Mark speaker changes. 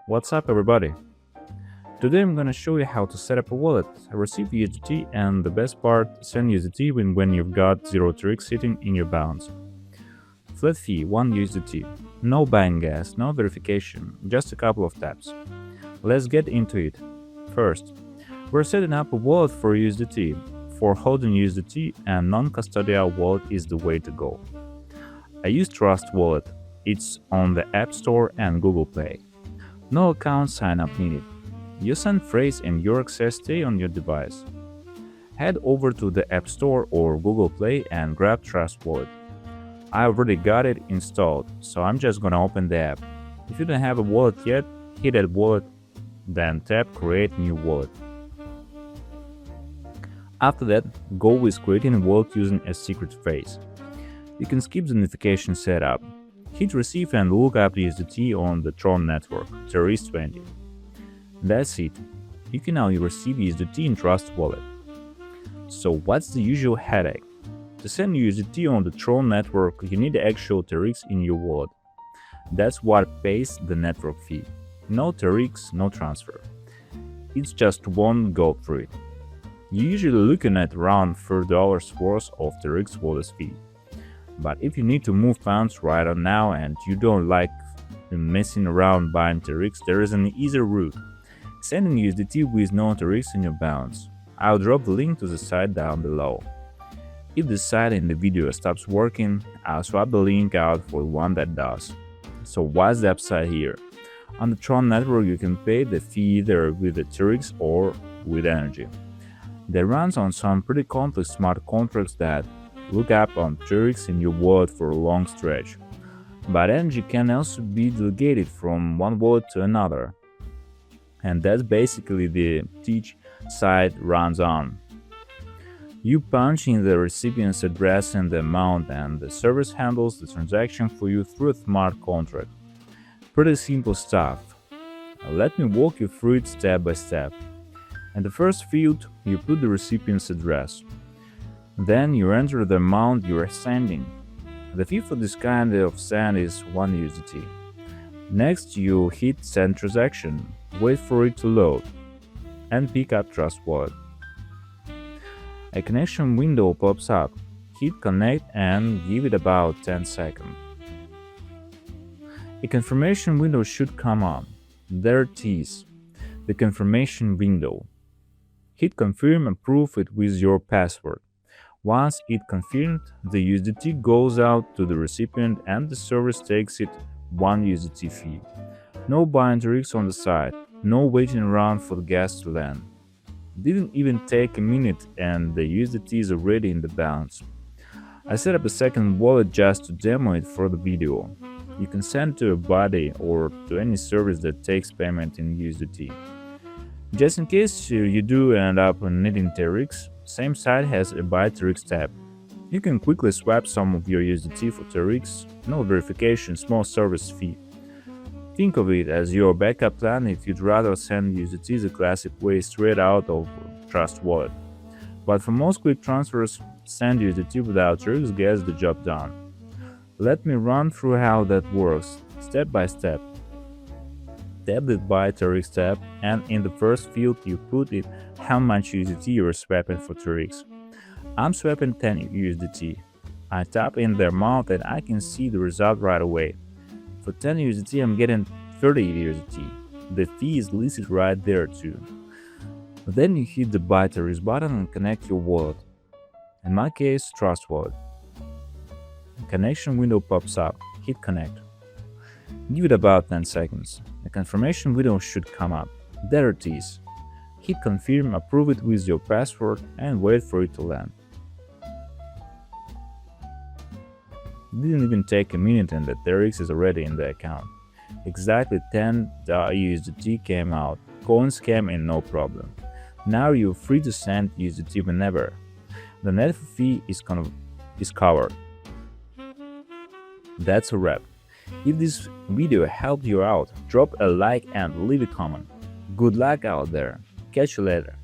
Speaker 1: What's up, everybody? Today I'm gonna show you how to set up a wallet, receive USDT, and the best part, send USDT when you've got 0 TRX sitting in your balance. Flat fee 1 USDT. No buying gas, no verification, just a couple of taps. Let's get into it. First, we're setting up a wallet for USDT. For holding USDT, and non-custodial wallet is the way to go. I use Trust Wallet. It's on the App Store and Google Play. No account sign-up needed. You send phrase and your access stay on your device. Head over to the App Store or Google Play and grab Trust Wallet. I already got it installed, so I'm just gonna open the app. If you don't have a wallet yet, hit Add Wallet, then tap Create New Wallet. After that, go with creating a wallet using a secret phrase. You can skip the notification setup. Hit Receive and look up the USDT on the Tron network, TRX20. That's it. You can now receive USDT in Trust Wallet. So what's the usual headache? To send USDT on the Tron network, you need the actual TRX in your wallet. That's what pays the network fee. No TRX, no transfer. It's just one go through it. You're usually looking at around $4 worth of TRX wallet fee. But if you need to move funds right on now and you don't like messing around buying TRX, there is an easier route. Sending USDT with no TRX in your balance. I'll drop the link to the site down below. If the site in the video stops working, I'll swap the link out for one that does. So what's the upside here? On the Tron network you can pay the fee either with the TRX or with energy. That runs on some pretty complex smart contracts that look up on TRX in your wallet for a long stretch. But energy can also be delegated from one wallet to another. And that's basically the each side runs on. You punch in the recipient's address and the amount, and the service handles the transaction for you through a smart contract. Pretty simple stuff. Let me walk you through it step by step. In the first field, you put the recipient's address. Then you enter the amount you are sending. The fee for this kind of send is 1 USDT. Next, you hit Send Transaction, wait for it to load, and pick up Trust Wallet. A connection window pops up. Hit Connect and give it about 10 seconds. A confirmation window should come up. There it is, the confirmation window. Hit Confirm and prove it with your password. Once it confirmed, the USDT goes out to the recipient and the service takes it 1 USDT fee. No buying TRX on the side, no waiting around for the gas to land. Didn't even take a minute and the USDT is already in the balance. I set up a second wallet just to demo it for the video. You can send to a buddy or to any service that takes payment in USDT. Just in case you do end up needing TRX, same site has a Buy TRX tab. You can quickly swap some of your USDT for TRX, no verification, small service fee. Think of it as your backup plan if you'd rather send USDT the classic way straight out of Trust Wallet. But for most quick transfers, send USDT without TRX gets the job done. Let me run through how that works, step by step. Tap the Buy TRX tab, and in the first field you put it how much USDT you're swapping for TRX. I'm swapping 10 USDT. I tap in the amount and I can see the result right away. For 10 USDT I'm getting 30 USDT. The fee is listed right there too. Then you hit the Buy TRX button and connect your wallet. In my case, Trust Wallet. A connection window pops up. Hit Connect. Give it about 10 seconds. A confirmation window should come up. There it is. Hit Confirm, approve it with your password, and wait for it to land. Didn't even take a minute and the TRX is already in the account. Exactly 10 USDT came out. Coins came in no problem. Now you're free to send USDT whenever. The net fee is covered. That's a wrap. If this video helped you out, drop a like and leave a comment. Good luck out there. Catch you later.